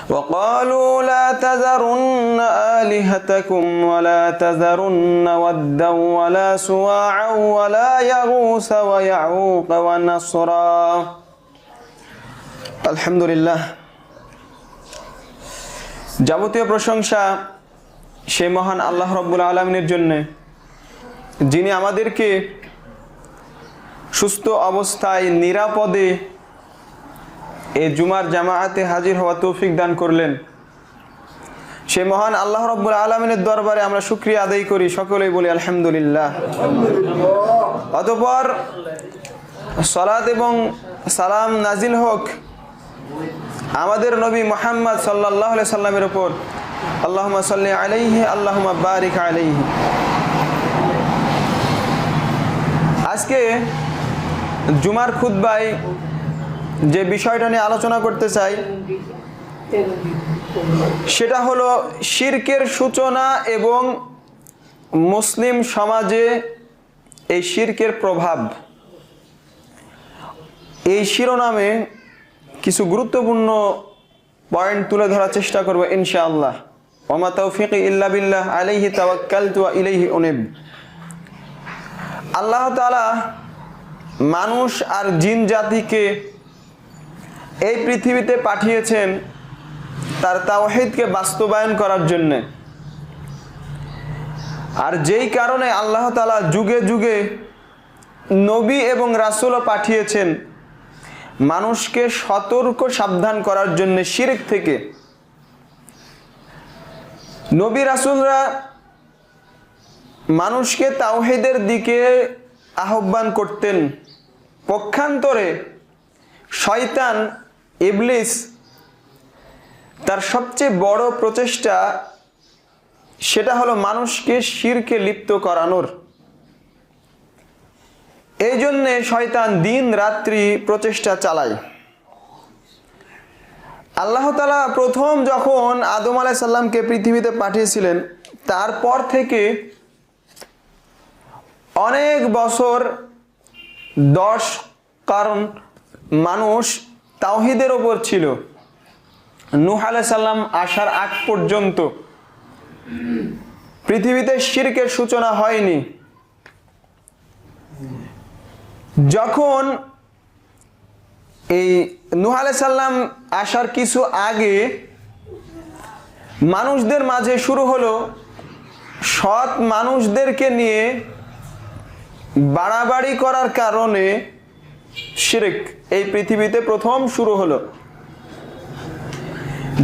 وقالوا لا تذرن آلهتكم ولا تذرن ودا ولا سواعا ولا يغوث ويعوق ونسرا الحمد لله যাবতীয় প্রশংসা সেই মহান আল্লাহ রাব্বুল আলামিনের জন্য, যিনি আমাদেরকে সুস্থ অবস্থায় নিরাপদে এই জুমার জামাআতে হাজির হওয়া তৌফিক দান করলেন। সেই মহান আল্লাহ রাব্বুল আলামিনের দরবারে আমরা শুকরিয়া আদায় করি, সকলেই বলি আলহামদুলিল্লাহ। অতঃপর সালাত এবং সালাম নাজিল হোক আমাদের নবী মুহাম্মদ সাল্লাল্লাহু আলাইহি সাল্লামের উপর। আল্লাহুম্মা সাল্লি আলাইহি আল্লাহুম্মা বারিক আলাইহি। আজকে জুমার খুতবায় যে বিষয়টা নিয়ে আলোচনা করতে চাই সেটা হলো শিরকের সূচনা এবং মুসলিম সমাজে এই শিরকের প্রভাব। এই শিরোনামে কিছু গুরুত্বপূর্ণ পয়েন্ট তুলে ধরার চেষ্টা করব ইনশাআল্লাহ। ওমা তাওফিকি ইল্লা বিল্লাহ আলাইহি তাওয়াক্কালতু ওয়া ইলাইহি উনিব। আল্লাহ তাআলা মানুষ আর জিন জাতিকে এই পৃথিবীতে পাঠিয়েছেন তার তাওহীদকে বাস্তবায়ন করার জন্য। আর যেই কারণে আল্লাহ তাআলা যুগে যুগে নবী এবং রাসূলও পাঠিয়েছেন মানুষকে সতর্ক সাবধান করার জন্য শিরক থেকে। নবী রাসূলরা মানুষকে তাওহীদের দিকে আহ্বান করতেন। পক্ষান্তরে শয়তান ইবলিস তার সবচেয়ে বড় প্রচেষ্টা সেটা হলো মানুষকে শিরকে লিপ্ত করানোর। এই জন্যে শয়তান দিন রাত্রি প্রচেষ্টা চালায়। আল্লাহ তাআলা প্রথম যখন আদম আলাইহিস সালামকে পৃথিবীতে পাঠিয়েছিলেন তারপর থেকে অনেক বছর 10 কারণ মানুষ তাওহীদের ওপর ছিল। নূহ আলাইহিস সালাম আসার আগ পর্যন্ত পৃথিবীতে শিরকের সূচনা হয়নি। যখন এই নূহ আলাইহিস সালাম আসার কিছু আগে মানুষদের মাঝে শুরু হলো সৎ মানুষদেরকে নিয়ে বাড়াবাড়ি করার কারণে শিরক এই পৃথিবীতে প্রথম শুরু হলো।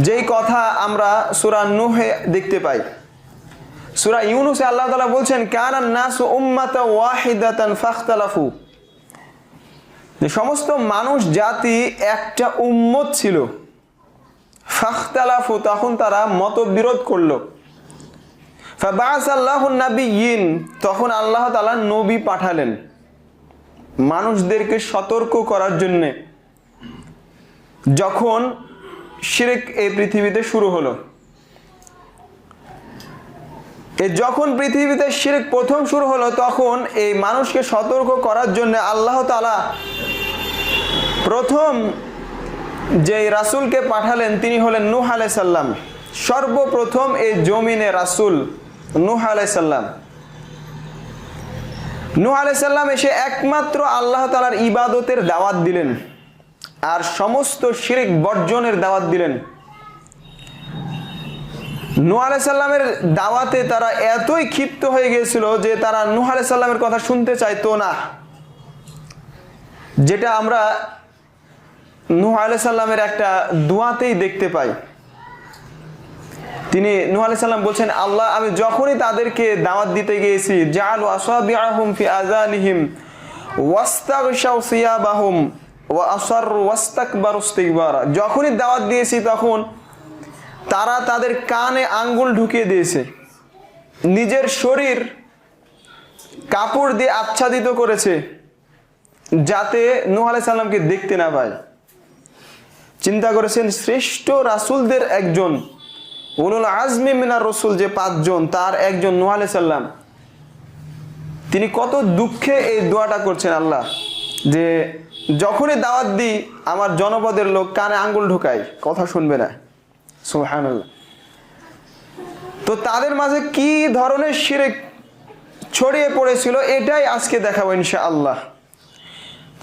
যেই কথা আমরা সূরা নূহে দেখতে পাই। সূরা ইউনূসে আল্লাহ তাআলা বলছেন কানান নাসু উম্মাতান ওয়াহিদাতান ফাখতালাফু, যে সমস্ত মানুষ জাতি একটা উম্মত ছিল। ফাখতালাফু, তখন তারা মতবিরোধ করলো। ফাবাআসাল্লাহু নাবিয়্যিন, তখন আল্লাহ তাআলা নবী পাঠালেন মানুষদেরকে সতর্ক করার জন্য। যখন শিরক এই পৃথিবীতে শুরু হলো, যখন পৃথিবীতে শিরক প্রথম শুরু হলো তখন এই মানুষকে সতর্ক করার জন্য আল্লাহ তাআলা প্রথম যে রাসূলকে পাঠালেন তিনি হলেন নূহ আলাইহিস সালাম। সর্বপ্রথম এই জমিনে রাসূল নূহ আলাইহিস সালাম। নূহ আলাইহিস সালাম এসে একমাত্র আল্লাহ তাআলার ইবাদতের দাওয়াত দিলেন আর সমস্ত শিরক বর্জনের দাওয়াত দিলেন। নূহ আলাইহিস সালামের দাওয়াতে তারা এতই ক্ষিপ্ত হয়ে গিয়েছিল যে তারা নূহ আলাইহিস সালামের কথা শুনতে চাইতো না। যেটা আমরা নূহ আলাইহিস সালামের একটা দোয়াতেই দেখতে পাই। তিনি নূহ আলাইহিস সালাম বলছেন, আল্লাহ আমি যখনই তাদেরকে দাওয়াত দিতে গিয়েছি জাআলু আসাবিআহুম ফি আযানিহিম ওয়াস্তাগশাউ সিয়াবাহুম ওয়া আসরু ওয়াস্তাকবারু ইস্তিকবারা, যখনই দাওয়াত দিয়েছি তখন তারা তাদের কানে আঙ্গুল ঢুকিয়ে দিয়েছে, নিজের শরীর কাপড় দিয়ে আচ্ছাদিত করেছে যাতে নূহ আলাইহিস সালামকে দেখতে না পায়। চিন্তা করেছেন শ্রেষ্ঠ রাসূলদের একজন, উলুল আজমি মিনার রাসূল যে 5 জন তার একজন নূহ আলাইহিস সালাম, তিনি কত দুঃখে এই দোয়াটা করছেন আল্লাহ, যে যখনই দাওয়াত দিই আমার জনপদের লোক কানে আঙ্গুল ঢোকায়, কথা শুনবে না। সুবহানাল্লাহ। তো তাদের মাঝে কি ধরনের শিরক ছড়িয়ে পড়েছিল এটাই আজকে দেখাবো ইনশাআল্লাহ।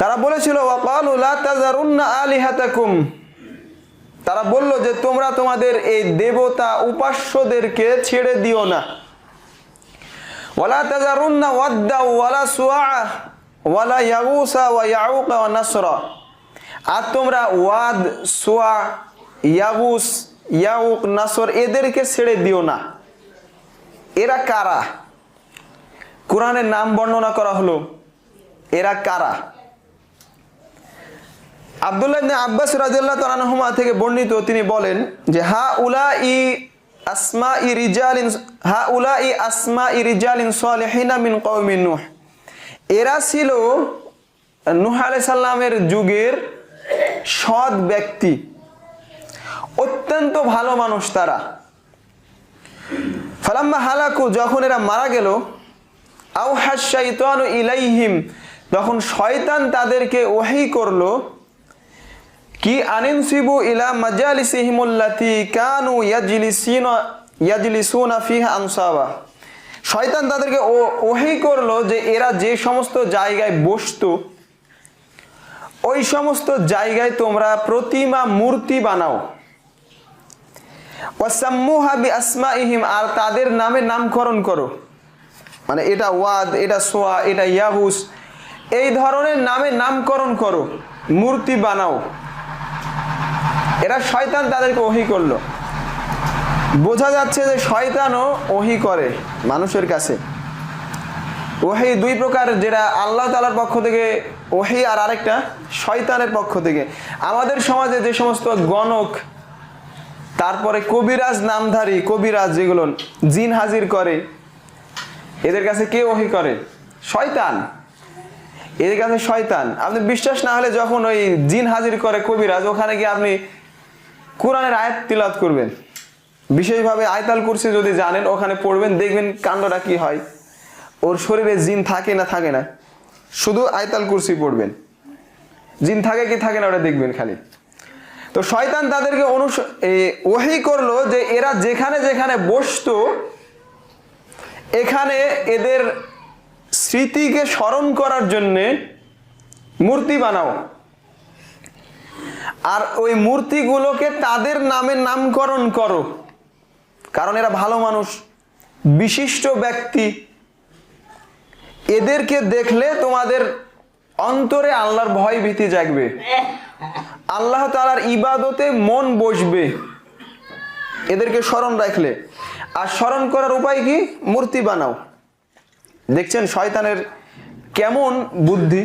তারা বলেছিল ওয়াকালু লা তাযারুন্না আলিহাতাকুম, তারা বলল যে তোমরা তোমাদের এই দেবতা উপাস্যদেরকে ছেড়ে দিও না। ওয়ালা তাযারুন্না ওয়াদ্দা ওয়ালা সুআ ওয়ালা ইয়াগুসা ওয়া ইয়াউকা ওয়া নাসরা, আর তোমরা ওয়াদ, সুআ, ইয়াগুস, ইয়াউক, নাসর এদেরকে ছেড়ে দিও না। এরা কারা? কোরআনের নাম বর্ণনা করা হলো, এরা কারা? আব্দুল্লাহ ইবনে আব্বাস রাদিয়াল্লাহু তাআলা আনহুমা থেকে বর্ণিত, তিনি বলেন যে হাউলাই আসমাই রিজালিন সালিহিনা মিন কওমি নূহ, এরা ছিল নূহ আলাইহিস সালামের যুগের সৎ ব্যক্তি, অত্যন্ত ভালো মানুষ তারা। ফালাম্মা হালাকু, যখন এরা মারা গেল, আওহা শাইতানু ইলাইহিম, তখন শয়তান তাদেরকে ওহী করলো কি আনিনসিবু ইলা মাজালিসিহিমুল্লাতী কানু ইয়াজলিসুনা ফিহা আনসাবা, শয়তান তাদেরকে ওহী করলো যে এরা যে সমস্ত জায়গায় বসতো ওই সমস্ত জায়গায় তোমরা প্রতিমা মূর্তি বানাও। ওয়াসাম্মুহা বিআসমাইহিম, আর তাদের নামে নামকরণ করো, মানে এটা ওয়াদ, এটা সোয়া, এটা ইয়াহুস, এই ধরনের নামে নামকরণ করো, মূর্তি বানাও। এরা শয়তান তাদেরকে ওহী করলো। বোঝা যাচ্ছে যে শয়তানও ওহী করে মানুষের কাছে। ওহী দুই প্রকার, যেটা আল্লাহ তাআলার পক্ষ থেকে ওহী আর আরেকটা শয়তানের পক্ষ থেকে। আমাদের সমাজে যে সমস্ত গণক, তারপরে কবিরাজ নামধারী কবিরাজ যেগুলো জিন হাজির করে, এদের কাছে কে ওহী করে? শয়তান। এদের কাছে শয়তান। আপনি বিশ্বাস না হলে যখন ওই জিন হাজির করে কবিরাজ, ওখানে গিয়ে আপনি কোরআনের আয়াত তিলাওয়াত করবেন, বিশেষভাবে আয়াতুল কুরসি যদি জানেন ওখানে পড়বেন, দেখবেন কাণ্ডটা কি হয়। ওর শরীরে জিন থাকে না থাকে না, শুধু আয়াতুল কুরসি পড়বেন, জিন থাকে কি থাকে না ওটা দেখবেন খালি। তো শয়তান তাদেরকে ওহী করলো যে এরা যেখানে যেখানে বসতো এখানে এদের স্মৃতিকে স্মরণ করার জন্য মূর্তি বানাও, আর ওই মূর্তিগুলোকে তাদের নামে নামকরণ করো, কারণ এরা ভালো মানুষ, বিশিষ্ট ব্যক্তি। এদেরকে দেখলে তোমাদের অন্তরে আল্লাহর ভয় ভীতি জাগবে, আল্লাহ তাআলার ইবাদতে মন বসবে এদেরকে স্মরণ রাখলে। আর স্মরণ করার উপায় কি? মূর্তি বানাও। দেখছেন শয়তানের কেমন বুদ্ধি।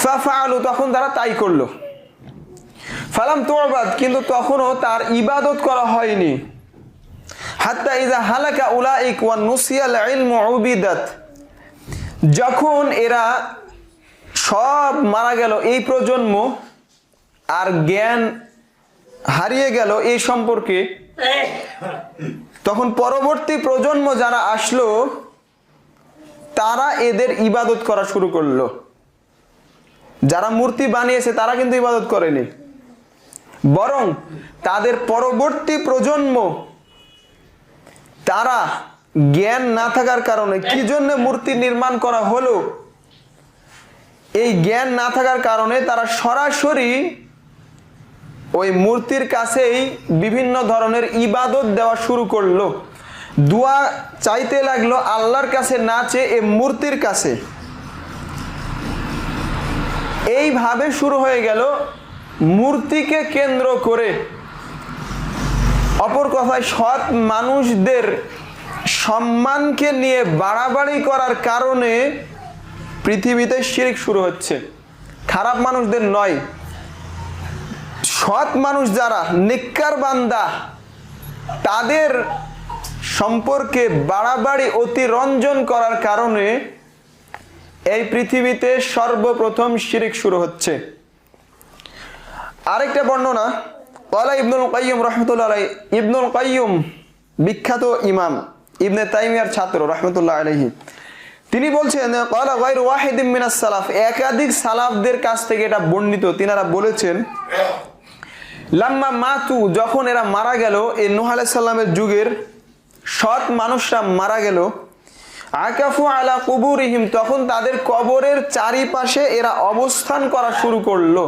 ফাফআলু, তখন তারা তাই করলো। ফালাম তুবাদ, কিন্তু তখনও তার ইবাদত করা হয়নি। হাত্তা ইযা হালাকা উলাইক ওয়া নুসিয়াল ইলমু উবিদাত, যখন এরা সব মারা গেল, এই প্রজন্ম, আর জ্ঞান হারিয়ে গেল এই সম্পর্কে, তখন পরবর্তী প্রজন্ম যারা আসলো তারা এদের ইবাদত করা শুরু করলো। যারা মূর্তি বানিয়েছে তারা কিন্তু ইবাদত করেনি, বরং তাদের পরবর্তী প্রজন্ম তারা জ্ঞান না থাকার কারণে, কি জন্য মূর্তি নির্মাণ করা হলো, এই জ্ঞান না থাকার কারণে তারা সরাসরি ওই মূর্তির কাছেই বিভিন্ন ধরনের ইবাদত দেওয়া শুরু করলো, দোয়া চাইতে লাগলো আল্লাহর কাছে না চেয়ে এই মূর্তির কাছে। এইভাবে শুরু হয়ে গেল মূর্তিকে কেন্দ্র করে। অপর কথায় সৎ মানুষদের সম্মানকে নিয়ে বাড়াবাড়ি করার কারণে পৃথিবীতে শিরক শুরু হচ্ছে। খারাপ মানুষদের নয়, সৎ মানুষ যারা নেককার বান্দা তাদের সম্পর্কে বাড়াবাড়ি অতিরঞ্জন করার কারণে এই পৃথিবীতে সর্বপ্রথম শিরক শুরু হচ্ছে। আরেকটা বর্ণনা, ক্বালা ইবনুল কাইয়্যিম রাহমাতুল্লাহ আলাইহি, ইবনুল কাইয়্যিম বিখ্যাত ইমাম, ইবনে তাইমিয়ার ছাত্র রাহমাতুল্লাহ আলাইহি, তিনি বলছেন ক্বালা গায়রু ওয়াহিদিন মিনাস সালাফ, একাধিক সালাফদের কাছ থেকে এটা বর্ণিত, তিনারা বলেছেন লাম্মা মাতু, যখন এরা মারা গেল, এই নূহ আলাইহিস সালামের যুগের সৎ মানুষরা মারা গেল, আকাফু আলা কুবুরিহিম, তখন তাদের কবরের চারিপাশে এরা অবস্থান করা শুরু করলো।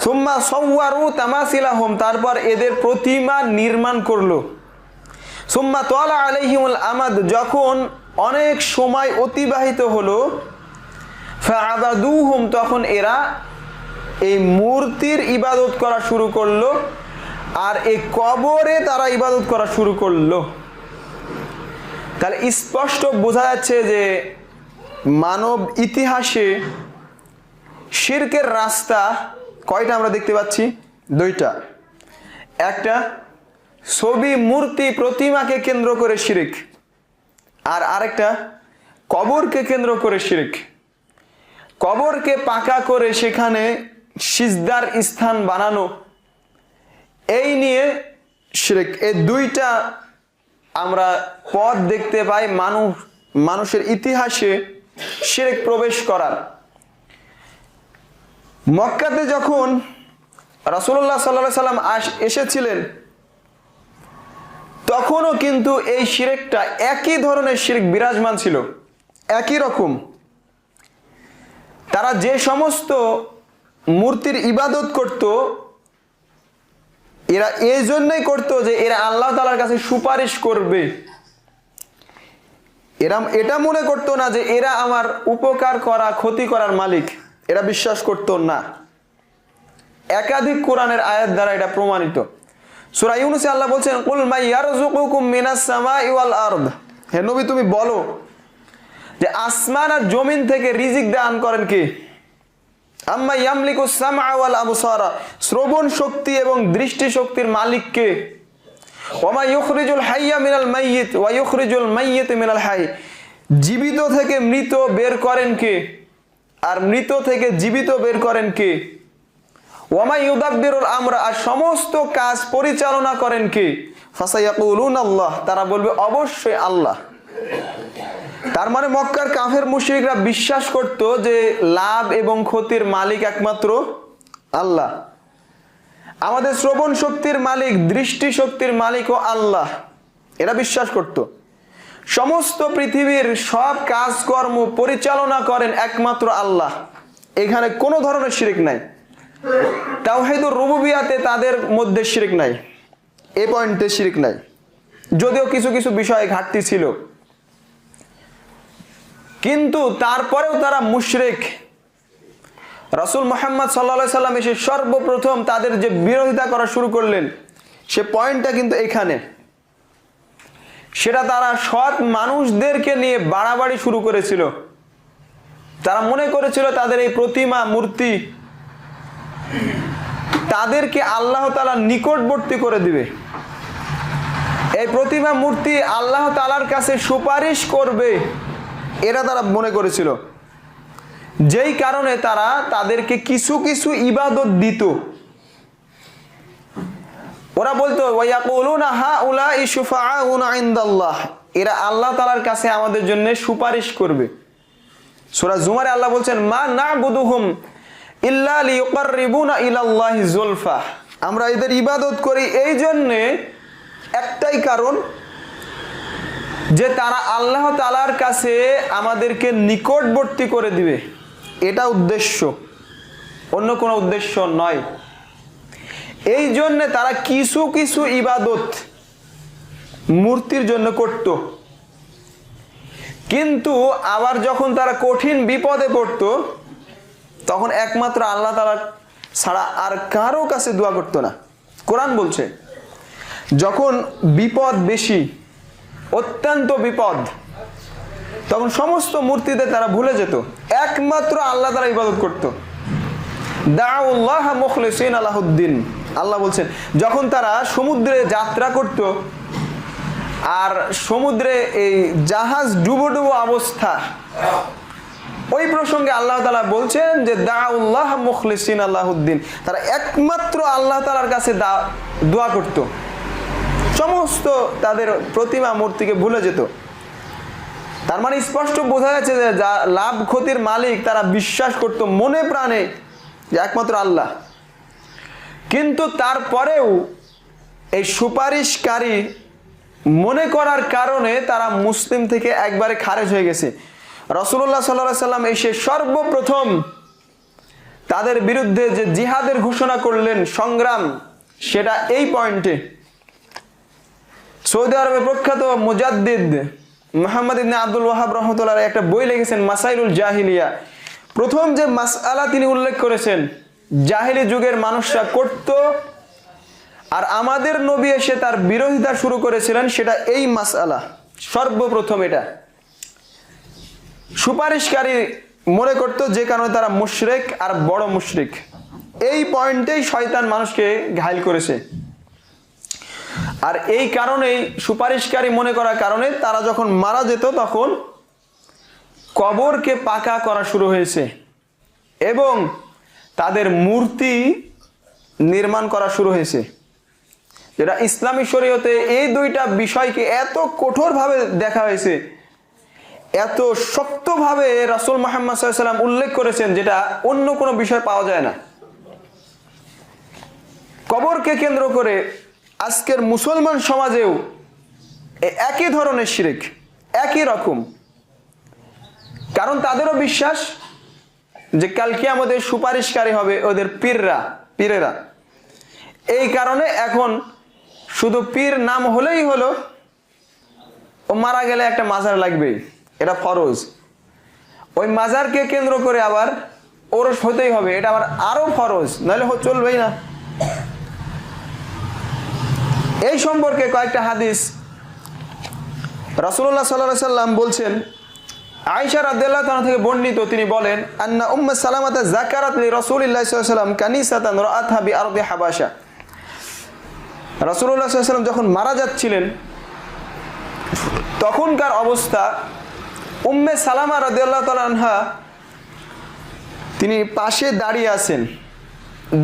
সুম্মা সাওয়ারু তামাসিলাহুম, তারপর এদের প্রতিমা নির্মাণ করলো। সুম্মা তালা আলাইহিমুল আমাদ, যখন অনেক সময় অতিবাহিত হলো, ফাআবাদুহুম, তখন এরা এই মূর্তির ইবাদত করা শুরু করলো, আর এই কবরে তারা ইবাদত করা শুরু করলো। তাহলে স্পষ্ট বোঝা যাচ্ছে যে মানব ইতিহাসে শিরকের রাস্তা কয়টা আমরা দেখতে পাচ্ছি? দুইটা। একটা ছবি, মূর্তি, প্রতিমাকে কেন্দ্র করে শিরক, আর আরেকটা কবরকে কেন্দ্র করে শিরক। কবরকে পাকা করে সেখানে সিজদার স্থান বানানো, এই নিয়ে শিরক। এই দুইটা আমরা পথ দেখতে পাই মানুষের ইতিহাসে শিরক প্রবেশ করার। মক্কাতে যখন রাসূলুল্লাহ সাল্লাল্লাহু আলাইহি সাল্লাম এসেছিলেন, তখনও কিন্তু এই শিরকটা একই ধরনের শিরক বিরাজমান ছিল, একই রকম। তারা যে সমস্ত মূর্তির ইবাদত করত, এরা এই জন্যই করতো যে এরা আল্লাহ তাআলার কাছে সুপারিশ করবে। এরা এটা মনে করতো না যে এরা আমার উপকার করা, ক্ষতি করার মালিক, এরা বিশ্বাস করতো না। একাধিক কোরআনের আয়াত দ্বারা এটা প্রমাণিত। সূরা ইউনূসে আল্লাহ বলছেন, কুল মাই ইয়ারযুকুকুম মিনাস সামাই ওয়াল আরদ, হে নবী তুমি বলো যে আসমান আর জমিন থেকে রিজিক দান করেন কে? আম্মা ইয়ামলিকু সামআ ওয়াল আবসারা, শ্রবণ শক্তি এবং দৃষ্টি শক্তির মালিক কে? ওমা ইউখরিজুল হাইয়া মিনাল মাইয়িত ওয়া ইউখরিজুল মাইয়িত মিনাল হাই, জীবিত থেকে মৃত বের করেন কে, আর মৃত থেকে জীবিত বের করেন কে? ওমা ইউদাব্বিরুল আমরা, আর সমস্ত কাজ পরিচালনা করেন কে? ফাসায়াকুলুন আল্লাহ, তারা বলবে অবশ্যই আল্লাহ। তার মানে মক্কার কাফের মুশরিকরা বিশ্বাস করত যে লাভ এবং ক্ষতির মালিক একমাত্র আল্লাহ। আমাদের শ্রবণ শক্তির মালিক, দৃষ্টি শক্তির মালিকও আল্লাহ, এরা বিশ্বাস করত। সমস্ত পৃথিবীর সব কাজকর্ম পরিচালনা করেন একমাত্র আল্লাহ, এখানে কোনো ধরনের শিরক নাই। তাওহীদুর রুবুবিয়াতে তাদের মধ্যে শিরক নাই, এই পয়েন্টে শিরক নাই, যদিও কিছু কিছু বিষয়ে ঘাটতি ছিল, কিন্তু তারপরেও তারা মুশরিক। রাসূল মুহাম্মদ সাল্লাল্লাহু আলাইহি সাল্লাম এসে সর্বপ্রথম তাদের যে বিরোধিতা করা শুরু করলেন, সে পয়েন্টটা কিন্তু এখানে। সেটা তারা সৎ মানুষদেরকে নিয়ে বাড়াবাড়ি শুরু করেছিল। তারা মনে করেছিল তাদের এই প্রতিমা, মূর্তি তাদেরকে আল্লাহ তাআলা নিকটবর্তী করে দিবে, এই প্রতিমা মূর্তি আল্লাহ তাআলার কাছে সুপারিশ করবে, এরা তারা মনে করেছিল। যেই কারণে তারা তাদেরকে কিছু কিছু ইবাদত দিত। ওরা বলতো ওয়ায়াকুলুনা হাউলাই শুফাআউনা ইনদাল্লাহ, এরা আল্লাহ তাআলার কাছে আমাদের জন্য সুপারিশ করবে। সূরা জুমারে আল্লাহ বলছেন, মা না'বুদুহুম ইল্লা লিয়ুকাররিবুনা ইলাল্লাহি যুলফা, আমরা এদের ইবাদত করি এই জন্যে, একটাই কারণ যে তারা আল্লাহ তাআলার কাছে আমাদেরকে নিকটবর্তী করে দিবে, এটা উদ্দেশ্য, অন্য কোনো উদ্দেশ্য নয়। এই জন্য তারা কিছু কিছু ইবাদত মূর্তির জন্য করত, কিন্তু আবার যখন তারা কঠিন বিপদে পড়তো, তখন একমাত্র আল্লাহ তাআলা ছাড়া আর কারো কাছে দোয়া করতো না। কোরআন বলছে, যখন বিপদ বেশি, অত্যন্ত বিপদ, তখন সমস্ত মূর্তিতে তারা ভুলে যেত, একমাত্র আল্লাহ তাআলা ইবাদত করত। দাউল্লাহ মুখলিসিন লাহুদ্দিন, আল্লাহ বলছেন, যখন তারা সমুদ্রে যাত্রা করত আর সমুদ্রে এই জাহাজ ডুবো ডুবো অবস্থা, ওই প্রসঙ্গে আল্লাহ তাআলা বলছেন যে দাউল্লাহ মুখলিসিন লাহুদ্দিন, তারা একমাত্র আল্লাহ তাআলার কাছে দোয়া করত, সমস্ত তাদের প্রতিমা মূর্তিকে ভুলে যেত। তার মানে স্পষ্ট বোঝা যাচ্ছে যে যা লাভ ক্ষতির মালিক তারা বিশ্বাস করত মনে প্রাণে যে একমাত্র আল্লাহ। কিন্তু তারপরেও এই সুপারিশকারী মনে করার কারণে তারা মুসলিম থেকে একবারে খারেজ হয়ে গেছে। রাসূলুল্লাহ সাল্লাল্লাহু আলাইহি সাল্লাম এসে সর্বপ্রথম তাদের বিরুদ্ধে যে জিহাদের ঘোষণা করলেন, সংগ্রাম, সেটা এই পয়েন্টে। সৌদি আরবের প্রখ্যাত মুজাদ্দিদ মুহাম্মদ ইবনে আব্দুল ওয়াহাব রাহমাতুল্লাহ আলাইহি একটা বই লিখেছেন মাসাইলুল জাহিলিয়া। প্রথম যে মাসআলা তিনি উল্লেখ করেছেন জাহিলি যুগের মানুষরা করত আর আমাদের নবী এসে তার বিরোধিতা শুরু করেছিলেন, সেটা এই মাসআলা। সর্বপ্রথম এটা সুপারিশকারী মনে করত, যে কারণে তারা মুশরিক আর বড় মুশরিক। এই পয়েন্টেই শয়তান মানুষকে ঘায়েল করেছে। আর এই কারণেই সুপারিশকারী মনে করার কারণে তারা যখন মারা যেত তখন কবরকে পাকা করা শুরু হয়েছে এবং তাদের মূর্তি নির্মাণ করা শুরু হয়েছে, যেটা ইসলামী শরীয়তে এই দুইটা বিষয়কে এত কঠোরভাবে দেখা হয়েছে, এত শক্তভাবে রাসূল মুহাম্মদ সাল্লাল্লাহু আলাইহি ওয়াসাল্লাম উল্লেখ করেছেন, যেটা অন্য কোনো বিষয় পাওয়া যায় না। কবরকে কেন্দ্র করে আজকের মুসলমান সমাজেও একই ধরনের শিরক, একই রকম। কারণ তাদেরও বিশ্বাস যে কাল কিয়ামতে সুপারিশকারী হবে ওদের পীরেরা। এই কারণে এখন শুধু পীর নাম হলেই হলো, ও মারা গেলে একটা মাজার লাগবেই, এটা ফরজ। ওই মাজারকে কেন্দ্র করে আবার ওরস হতেই হবে, এটা আবার আরো ফরজ, নাহলে চলবেই না। এই সম্পর্কে কয়েকটা হাদিস রাসূলুল্লাহ সাল্লাল্লাহু আলাইহি সাল্লাম বলছেন, আয়েশা রাদিয়াল্লাহু তাআলা থেকে বর্ণিত, তিনি বলেন, আন্না উম্মে সালামাতা যাকারাত লি রাসূলিল্লাহ সাল্লাল্লাহু আলাইহি সাল্লাম কানিসাতান রাআতহা বিআরদি হাবাশা। রাসূলুল্লাহ সাল্লাল্লাহু আলাইহি সাল্লাম যখন মারা যাচ্ছিলেন তখনকার অবস্থা, উম্মে সালামা রাদিয়াল্লাহু তাআলা আনহা তিনি পাশে দাঁড়িয়ে আছেন।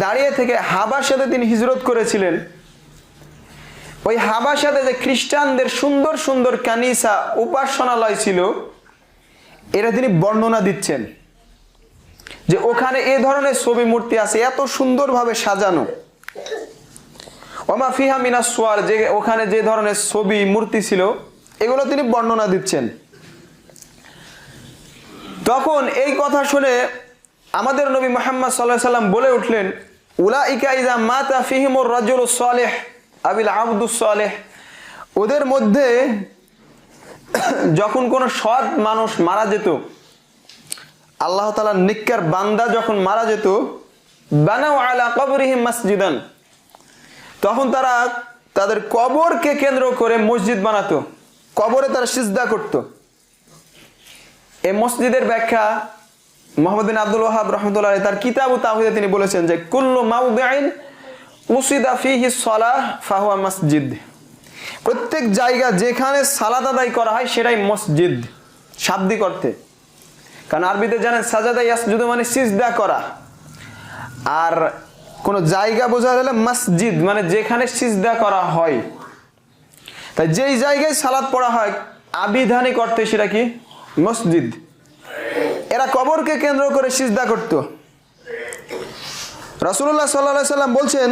দাঁড়িয়ে থেকে হাবাশাতে তিনি হিজরত করেছিলেন। ওই হাবাশাতে যে খ্রিস্টানদের সুন্দর সুন্দর কানিসা, উপাসনালয় ছিল, এটা তিনি বর্ণনা দিচ্ছেন যে ওখানে এই ধরনের ছবি মূর্তি আছে, এত সুন্দরভাবে সাজানো। ওমা ফিহা মিনাস সুয়ার, যে ওখানে যে ধরনের ছবি মূর্তি ছিল, এগুলো তিনি বর্ণনা দিচ্ছেন। তখন এই কথা শুনে আমাদের নবী মুহাম্মদ সাল্লাল্লাহু আলাইহি সাল্লাম বলে উঠলেন, উলাইকা ইযা মাতা ফিহিমুর রাজুলুস সালিহ আবিল আবদুস সালেহ, ওদের মধ্যে যখন কোন সৎ মানুষ মারা যেত, আল্লাহ তাআলার নিককার বান্দা যখন মারা যেত, বানাউ আলা কবরিহি মসজিদান, তখন তারা তাদের কবরকে কেন্দ্র করে মসজিদ বানাতো, কবরে তারা সিজদা করত। এই মসজিদের ব্যাখ্যা মুহাম্মদ বিন আব্দুল ওয়াহাব রাহমাতুল্লাহ আলাইহি তার কিতাব তাওহীদে তিনি বলেছেন যে কুল্লু মাউদিইন উসিদা ফিহি সালাহ ফাহুয়া মসজিদ, প্রত্যেক জায়গা যেখানে সালাত আদায় করা হয় সেটাই মসজিদ, শাব্দিক অর্থে। কারণ আরবিতে জানেন সাজাদা ইয়াসজুদু মানে সিজদা করা, আর কোন জায়গা বোঝা গেলে মসজিদ মানে যেখানে সিজদা করা হয়। তাই যেই জায়গায় সালাত পড়া হয় আবিধানিক অর্থে সেটা কি মসজিদ। এরা কবরকে কেন্দ্র করে সিজদা করত। রাসূলুল্লাহ সাল্লাল্লাহু আলাইহি সাল্লাম বলছেন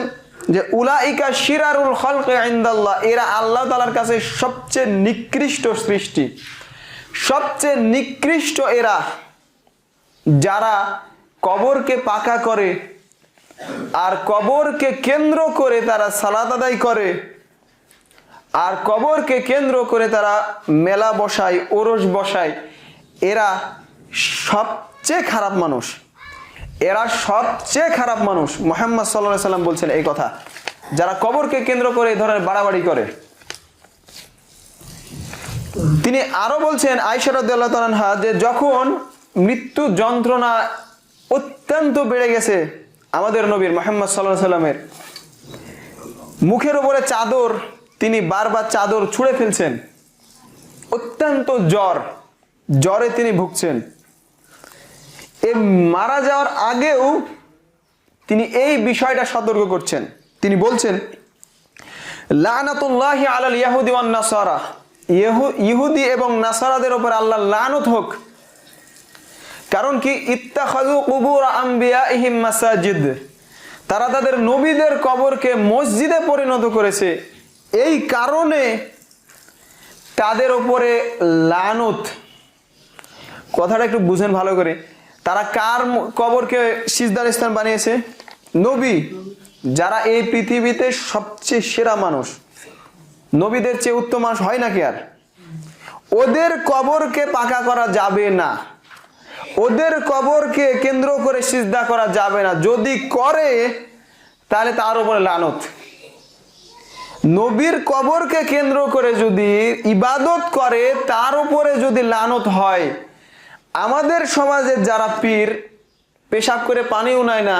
যে উলাইকা শিরারুল খালকি ইনদাল্লাহ, এরা আল্লাহ তাআলার কাছে সবচেয়ে নিকৃষ্ট সৃষ্টি, সবচেয়ে নিকৃষ্ট এরা, যারা কবরকে পাকা করে আর কবরকে কেন্দ্র করে তারা সালাত আদায় করে আর কবরকে কেন্দ্র করে তারা মেলা বসায়, ওরস বসায়। এরা সবচেয়ে খারাপ মানুষ, এরা সবচেয়ে খারাপ মানুষ। মুহাম্মদ সাল্লাল্লাহু আলাইহি সাল্লাম বলছেন এই কথা, যারা কবরকে কেন্দ্র করে এই ধরনের বাড়াবাড়ি করে। তিনি আরো বলছেন আয়েশা রাদিয়াল্লাহু তাআলা আনহা, যে যখন মৃত্যু যন্ত্রণা অত্যন্ত বেড়ে গেছে আমাদের নবীর মুহাম্মদ সাল্লাল্লাহু আলাইহি সাল্লামের, মুখের উপরে চাদর, তিনি বারবার চাদর ছুঁড়ে ফেলছেন, অত্যন্ত জ্বরে তিনি ভুগছেন। এই মারা যাওয়ার আগেও তিনি এই বিষয়টা সতর্ক করছেন। তিনি বলছেন, লানাতুল্লাহি আলাল ইয়াহুদি ওয়ান নাসারা, ইহুদি এবং নাসারাদের উপর আল্লাহর লানত হোক। কারণ কি, ইত্তাখাযু কুবুর আম্বিয়াইহিম মাসাজিদ, তারা তাদের নবীদের কবরকে মসজিদে পরিণত করেছে, এই কারণে তাদের উপরে লানত। কথাটা একটু বুঝেন ভালো করে। তারা কার কবরকে সিজদার স্থান বানিয়েছে? নবী, যারা এই পৃথিবীতে সবচেয়ে সেরা মানুষ, নবীদের চেয়ে উত্তম মানুষ হয় নাকি আর? ওদের কবরকে পাকা করা যাবে না, ওদের কবরকে কেন্দ্র করে সিজদা করা যাবে না। যদি করে তাহলে তার উপরে লানত। নবীর কবরকে কেন্দ্র করে যদি ইবাদত করে তার উপরে যদি লানত হয়। আমাদের সমাজের যারা পীর, পেশাব করে পানিও নেয় না,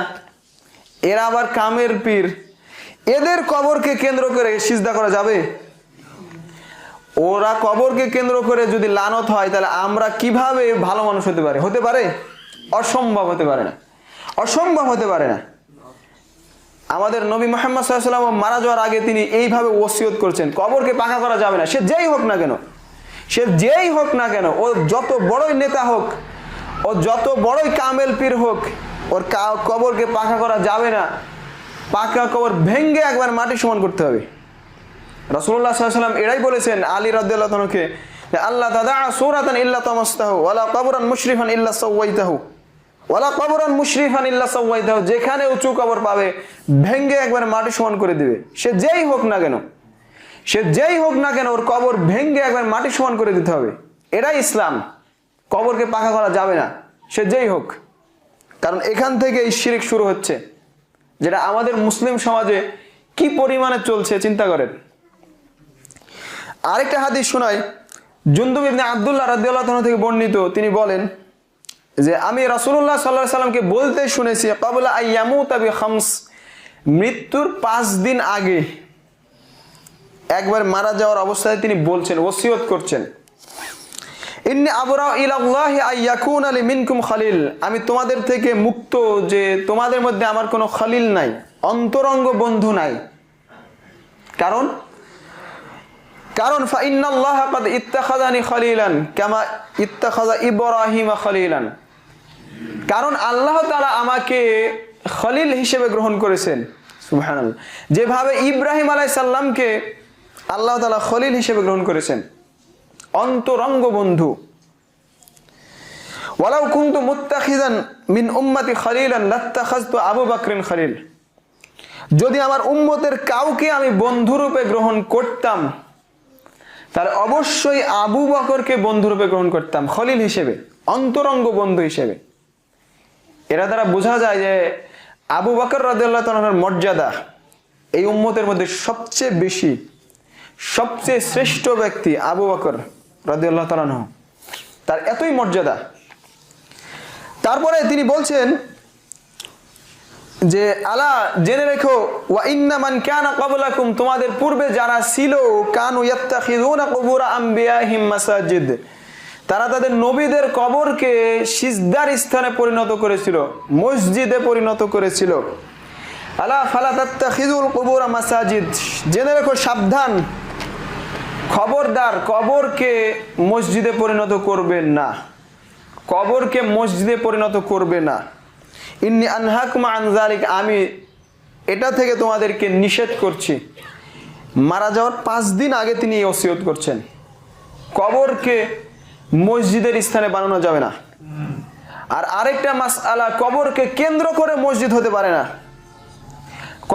এরা আবার কামের পীর, এদের কবরকে কেন্দ্র করে সিজদা করা যাবে? ওরা কবরকে কেন্দ্র করে যদি লানত হয় তাহলে আমরা কিভাবে ভালো মানুষ হতে পারে? হতে পারে? অসম্ভব হতে পারে না, অসম্ভব হতে পারে না। আমাদের নবী মুহাম্মদ সাল্লাল্লাহু আলাইহি ওয়াসাল্লাম মারা যাওয়ার আগে তিনি এইভাবে ওসিয়ত করছেন, কবরকে পাকা করা যাবে না। সে যেই হোক না কেন, সে যেই হোক না কেন, ও যত বড়ই নেতা হোক, ও যত বড়ই কামেল পীর হোক, ওর কবরকে পাকা করা যাবে না। পাকা কবর ভেঙ্গে একবার মাটি সমান করতে হবে। রাসূলুল্লাহ সাল্লাল্লাহু আলাইহি ওয়াসাল্লাম এটাই বলেছেন আলী রাদিয়াল্লাহু তাআলাকে, আল্লাহ তাদা সূরাতান ইল্লা তামাসতাহু ওয়ালা কবরান মুশরিফান ইল্লা সাওয়াইতাহু ওয়ালা কবরান মুশরিফান ইল্লা সাওয়াইতাহু। যেখানে উঁচু কবর পাবে ভেঙ্গে একবার মাটি সমান করে দিবে। সে যেই হোক না কেন, সে যেই হোক না কেন, ওর কবর ভেঙ্গে একবার মাটি সমান করে দিতে হবে। এটাই ইসলাম। কবরকে পাকা করা যাবে না, সে যেই হোক। কারণ এখান থেকে এই শিরক শুরু হচ্ছে, যেটা আমাদের মুসলিম সমাজে কি পরিমাণে চলছে চিন্তা করেন। আরেকটা হাদিস শোনাই, জুনদুব ইবনে আব্দুল্লাহ রাদিয়াল্লাহু তাআলা থেকে বর্ণিত। তিনি বলেন যে আমি রাসূলুল্লাহ সাল্লাল্লাহু আলাইহি সাল্লামকে বলতে শুনেছি, ক্বাবলা আইয়ামুতা বিখামস, মৃত্যুর 5 দিন আগে একবার মারা যাওয়ার অবস্থায় তিনি বলছেন, ওসিয়ত করছেন, ইন্নী আবরা ইলাল্লাহি আইয়াকুনা লি মিনকুম খালিল, আমি তোমাদের থেকে মুক্ত যে তোমাদের মধ্যে আমার কোনো খলিল নাই, অন্তরঙ্গ বন্ধু নাই। কারণ ফাইন্নাল্লাহা ক্বাদ ইত্তাখাযানি খলিলান কামা ইত্তাখাযা ইব্রাহিমা খলিলান। কারণ আল্লাহ তাআলা আমাকে খলিল হিসেবে গ্রহণ করেছেন। সুবহানাল্লাহ। যেভাবে ইব্রাহিম আলাইহিস সালামকে আল্লাহ তাআলা খলিল হিসেবে গ্রহণ করেছেন, অন্তরঙ্গ বন্ধু। ওয়ালাউ কুনতু মুত্তাখিযান মিন উম্মতি খলিলান লাত্তাখাযতু আবু বকরিন খলিল, যদি আমার উম্মতের কাউকে আমি বন্ধুরূপে গ্রহণ করতাম তাহলে অবশ্যই আবু বকরকে বন্ধুরূপে গ্রহণ করতাম, খলিল হিসেবে, অন্তরঙ্গ বন্ধু হিসেবে। এরা দ্বারা বোঝা যায় যে আবু বকর রাদিয়াল্লাহু তাআলার মর্যাদা এই উম্মতের মধ্যে সবচেয়ে বেশি, সবচেয়ে শ্রেষ্ঠ ব্যক্তি আবু বকর রাদিয়াল্লাহু তাআলা, তার এতই মর্যাদা। তারপরে তিনি বলছেন যে আলা জেনে রেখো, ওয়া ইন্না মান কানা ক্বাবলাকুম, তোমাদের পূর্বে যারা ছিল, কানু ইয়াত্তাখিযুনা কুবুর আমবিয়াহিম মাসাজিদ, তারা তাদের নবীদের কবরকে সিজদার স্থানে পরিণত করেছিল, মসজিদে পরিণত করেছিল। আলা ফালা তাত্তাখিযুল কুবুর মাসাজিদ, জেনে রেখো, সাবধান, খবরদার, কবরকে মসজিদে পরিণত করবেন না, কবরকে মসজিদে পরিণত করবে না। ইন্নী আনহাকুম আন যালিক, আমি এটা থেকে তোমাদেরকে নিষেধ করছি। মারা যাওয়ার 5 দিন আগে তিনি এই ওসিয়ত করছেন, কবরকে মসজিদের স্থানে বানানো যাবে না। আর আরেকটা মাসআলা, কবরকে কেন্দ্র করে মসজিদ হতে পারে না,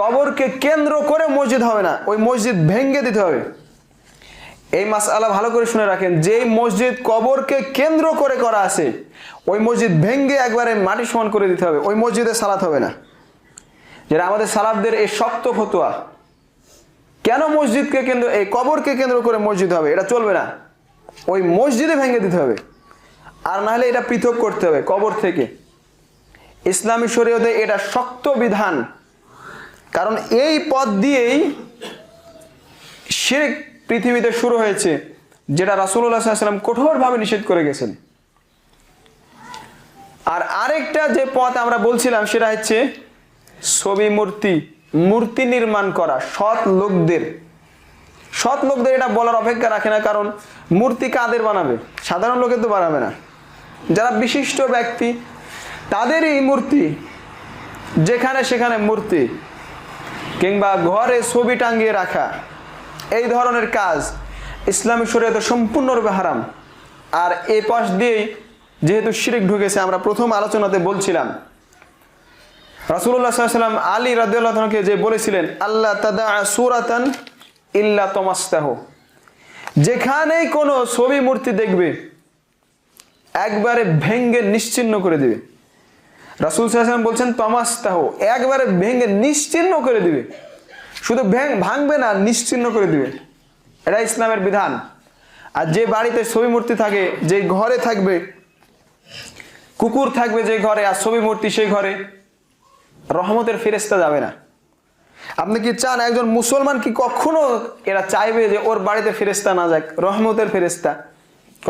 কবরকে কেন্দ্র করে মসজিদ হবে না, ওই মসজিদ ভেঙে দিতে হবে। এই মাসআলা ভালো করে শুনে রাখেন, যেই মসজিদ কবরকে কেন্দ্র করে করা আছে ওই মসজিদ ভেঙে একবারে মাটি সমান করে দিতে হবে, ওই মসজিদে সালাত হবে না। যেটা আমাদের সালাফদের এই শক্ত ফতোয়া, কেন মসজিদকে কেন্দ্র, এই কবরকে কেন্দ্র করে মসজিদ হবে, এটা চলবে না, ওই মসজিদে ভেঙে দিতে হবে। আর না হলে এটা পৃথক করতে হবে কবর থেকে। ইসলামী শরীয়তে এটা শক্ত বিধান, কারণ এই পথ দিয়েই শিরক পৃথিবীতে শুরু হয়েছে, যেটা রাসূলুল্লাহ সাল্লাল্লাহু আলাইহি ওয়াসাল্লাম কঠোরভাবে নিষেধ করে গেছেন। আর আরেকটা যে পথ আমরা বলছিলাম সেটা হচ্ছে ছবি মূর্তি নির্মাণ করা। সৎ লোকদের এটা বলার অপেক্ষা রাখে না, কারণ মূর্তি কাদের বানাবে? সাধারণ লোকে তো বানাবে না, যারা বিশিষ্ট ব্যক্তি তাদেরই মূর্তি। যেখানে সেখানে মূর্তি কিংবা ঘরে ছবি টাঙিয়ে রাখা, এই ধরনের কাজ ইসলামী শরীয়তে সম্পূর্ণরূপে হারাম। আর এই পাশ দিয়েই যেহেতু শিরক ঢুকেছে, আমরা প্রথম আলোচনাতে বলছিলাম রাসূলুল্লাহ সাল্লাল্লাহু আলাইহি ওয়াসাল্লাম আলী রাদিয়াল্লাহু আনহুকে যে বলেছিলেন, আল্লাহ তাদা সূরাতান ইল্লা তামাসতাহু, যেখানেই কোনো ছবি মূর্তি দেখবে একবারে ভেঙ্গে নিশ্চিহ্ন করে দিবে। রাসূল সাল্লাল্লাহু আলাইহি ওয়াসাল্লাম বলছেন তামাসতাহু, একবারে ভেঙ্গে নিশ্চিহ্ন করে দিবে। শুধু ভাঙবে না, নিশ্চিহ্ন করে দিবে। এটা ইসলামের বিধান। আর যে বাড়িতে ছবি মূর্তি থাকে, যে ঘরে থাকবে, কুকুর থাকবে যে ঘরে আর ছবি মূর্তি সেই ঘরে, রহমতের ফেরেশতা যাবে না। আপনি কি চান একজন মুসলমান কি কখনো এরা চাইবে যে ওর বাড়িতে ফেরেশতা না যাক, রহমতের ফেরেশতা?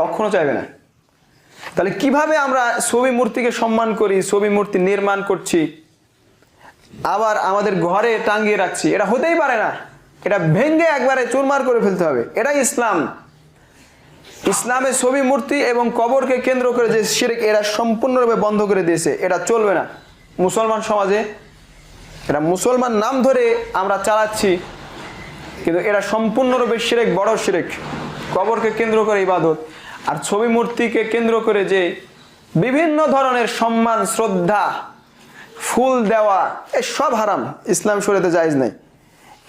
কখনো চাইবে না। তাহলে কিভাবে আমরা ছবি মূর্তিকে সম্মান করি, ছবি মূর্তি নির্মাণ করছি, আবার আমাদের ঘরে টাঙিয়ে রাখছি? এটা হতেই পারে না। এটা ভেঙ্গে একবারে চুরমার করে ফেলতে হবে। এটাই ইসলাম। ইসলামে ছবি মূর্তি এবং কবরকে কেন্দ্র করে যে শিরক, এরা সম্পূর্ণরূপে বন্ধ করে দিয়েছে। এটা চলবে না মুসলমান সমাজে। এটা মুসলমান নাম ধরে আমরা চালাচ্ছি, কিন্তু এরা সম্পূর্ণরূপে শিরক, বড় শিরক। কবরকে কেন্দ্র করে ইবাদত আর ছবি মূর্তিকে কেন্দ্র করে যে বিভিন্ন ধরনের সম্মান, শ্রদ্ধা, ফুল দেওয়া, এই সব হারাম, ইসলাম শরীয়তে জায়েজ নাই।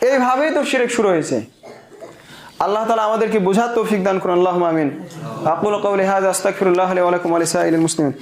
এইভাবেই তো শিরক শুরু হয়েছে। আল্লাহ তাআলা আমাদেরকে বোঝার তৌফিক দান করুন। আল্লাহুম্মা আমিন। আকুলু কাওলি হাযা আস্তাগফিরুল্লাহ লি ওয়া লাকুম ওয়া লিসাইরিল মুসলিমিন।